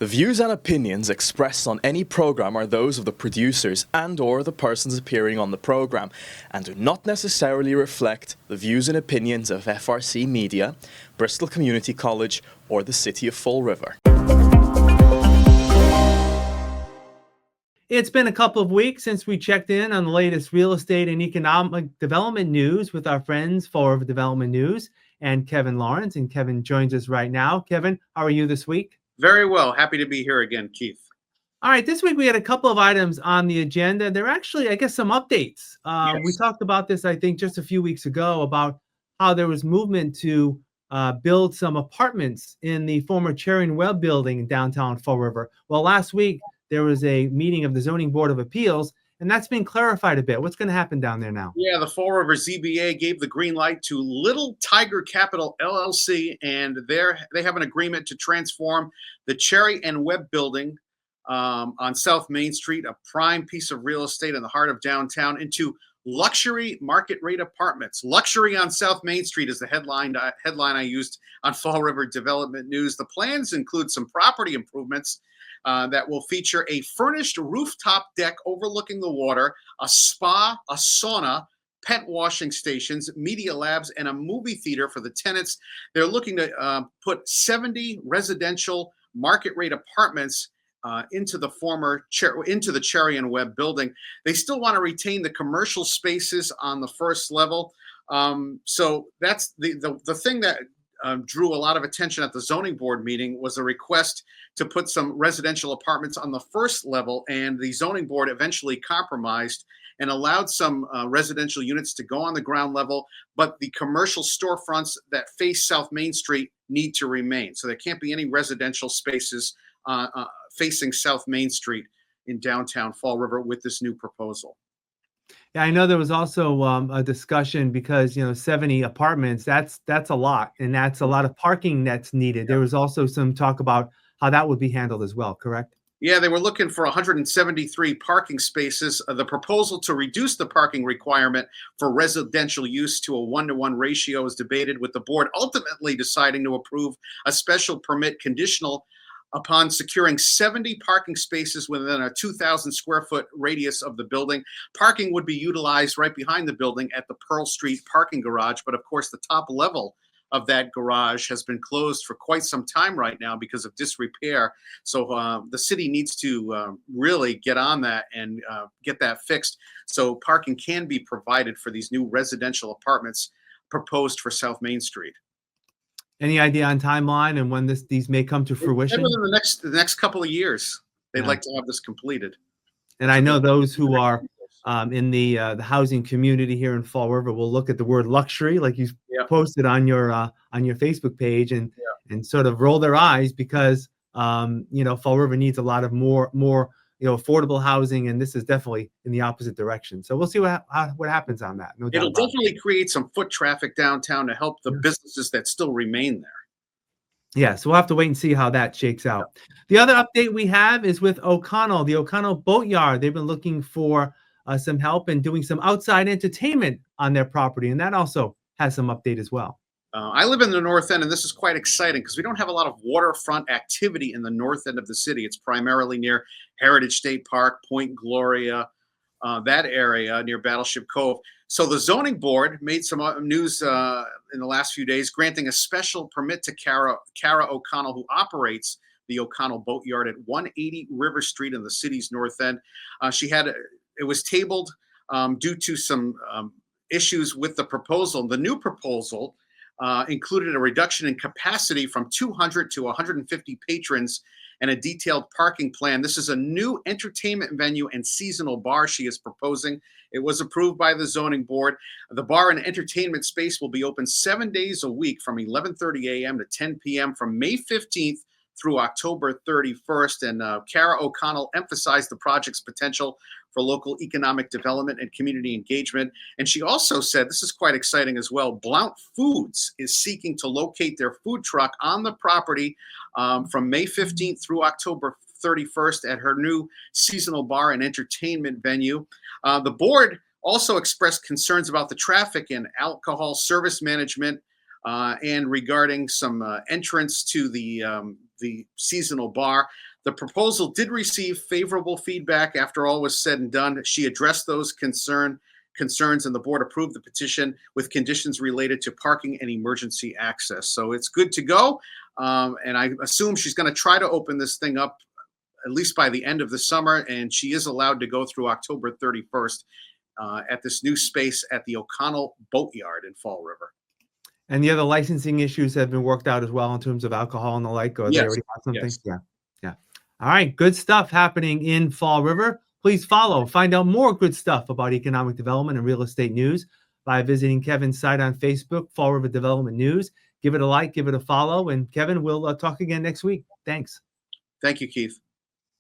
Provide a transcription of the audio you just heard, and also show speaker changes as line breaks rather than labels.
The views and opinions expressed on any program are those of the producers and/or the persons appearing on the program and do not necessarily reflect the views and opinions of FRC Media, Bristol Community College, or the City of Fall River.
It's been a couple of weeks since we checked in on the latest real estate and economic development news with our friends, Fall River Development News, and Kevin Lawrence. And Kevin joins us right now. Kevin, how are you this week?
Very well. Happy to be here again, Keith.
All right, this week we had a couple of items on the agenda. There are actually, I guess, some updates.
Yes.
We talked about this, I think, just a few weeks ago about how there was movement to build some apartments in the former Cherry and Webb building in downtown Fall River. Well, last week there was a meeting of the Zoning Board of Appeals, and that's been clarified a bit. What's going to happen down there now?
Yeah, the Fall River ZBA gave the green light to Little Tiger Capital LLC, and they have an agreement to transform the Cherry and Webb building on South Main Street, a prime piece of real estate in the heart of downtown, into luxury market rate apartments. Luxury on South Main Street is the headline I used on Fall River Development News. The plans include some property improvements that will feature a furnished rooftop deck overlooking the water, a spa, a sauna, pet washing stations, media labs, and a movie theater for the tenants. They're looking to put 70 residential market rate apartments into the Cherry and Webb building. They still want to retain the commercial spaces on the first level. So that's the thing that drew a lot of attention at the zoning board meeting was a request to put some residential apartments on the first level, and the zoning board eventually compromised and allowed some residential units to go on the ground level, but the commercial storefronts that face South Main Street need to remain. So there can't be any residential spaces facing South Main Street in downtown Fall River with this new proposal.
Yeah, I know there was also a discussion because 70 apartments, that's a lot, and that's a lot of parking that's needed. There was also some talk about how that would be handled as well, correct?
Yeah, they were looking for 173 parking spaces. The proposal to reduce the parking requirement for residential use to a 1-to-1 ratio is debated, with the board ultimately deciding to approve a special permit conditional upon securing 70 parking spaces within a 2,000 square foot radius of the building. Parking would be utilized right behind the building at the Pearl Street parking garage. But of course, the top level of that garage has been closed for quite some time right now because of disrepair. So the city needs to really get on that and get that fixed so parking can be provided for these new residential apartments proposed for South Main Street.
Any idea on timeline and when these may come to fruition?
Within the next couple of years, they'd like to have this completed.
And I know those who are in the housing community here in Fall River will look at the word luxury, like you posted on your Facebook page, and sort of roll their eyes because Fall River needs a lot of more affordable housing, and this is definitely in the opposite direction. So we'll see what happens on that. No doubt.
It'll definitely create some foot traffic downtown to help the businesses that still remain there.
Yeah, so we'll have to wait and see how that shakes out. The other update we have is with O'Connell, the O'Connell Boatyard. They've been looking for some help in doing some outside entertainment on their property, and that also has some update as well.
I live in the north end, and this is quite exciting because we don't have a lot of waterfront activity in the north end of the city. It's primarily near Heritage State Park, Point Gloria, that area near Battleship Cove. So the zoning board made some news in the last few days, granting a special permit to Kara O'Connell, who operates the O'Connell Boatyard at 180 River Street in the city's north end. It was tabled due to some issues with the proposal. The new proposal included a reduction in capacity from 200 to 150 patrons and a detailed parking plan. This is a new entertainment venue and seasonal bar she is proposing. It was approved by the zoning board. The bar and entertainment space will be open 7 days a week from 11:30 a.m. to 10 p.m. from May 15th through October 31st. And Kara O'Connell emphasized the project's potential for local economic development and community engagement. And she also said, this is quite exciting as well, Blount Foods is seeking to locate their food truck on the property from May 15th through October 31st at her new seasonal bar and entertainment venue. The board also expressed concerns about the traffic and alcohol service management and regarding some entrance to the the seasonal bar. The proposal did receive favorable feedback after all was said and done. She addressed those concerns, and the board approved the petition with conditions related to parking and emergency access. So it's good to go. And I assume she's going to try to open this thing up at least by the end of the summer, and she is allowed to go through October 31st at this new space at the O'Connell Boatyard in Fall River.
And the other licensing issues have been worked out as well in terms of alcohol and the like, or they
Yes.
already have something?
Yes.
Yeah. All right, good stuff happening in Fall River. Please find out more good stuff about economic development and real estate news by visiting Kevin's site on Facebook, Fall River Development News. Give it a like, give it a follow, and Kevin, we'll talk again next week. Thanks.
Thank you, Keith.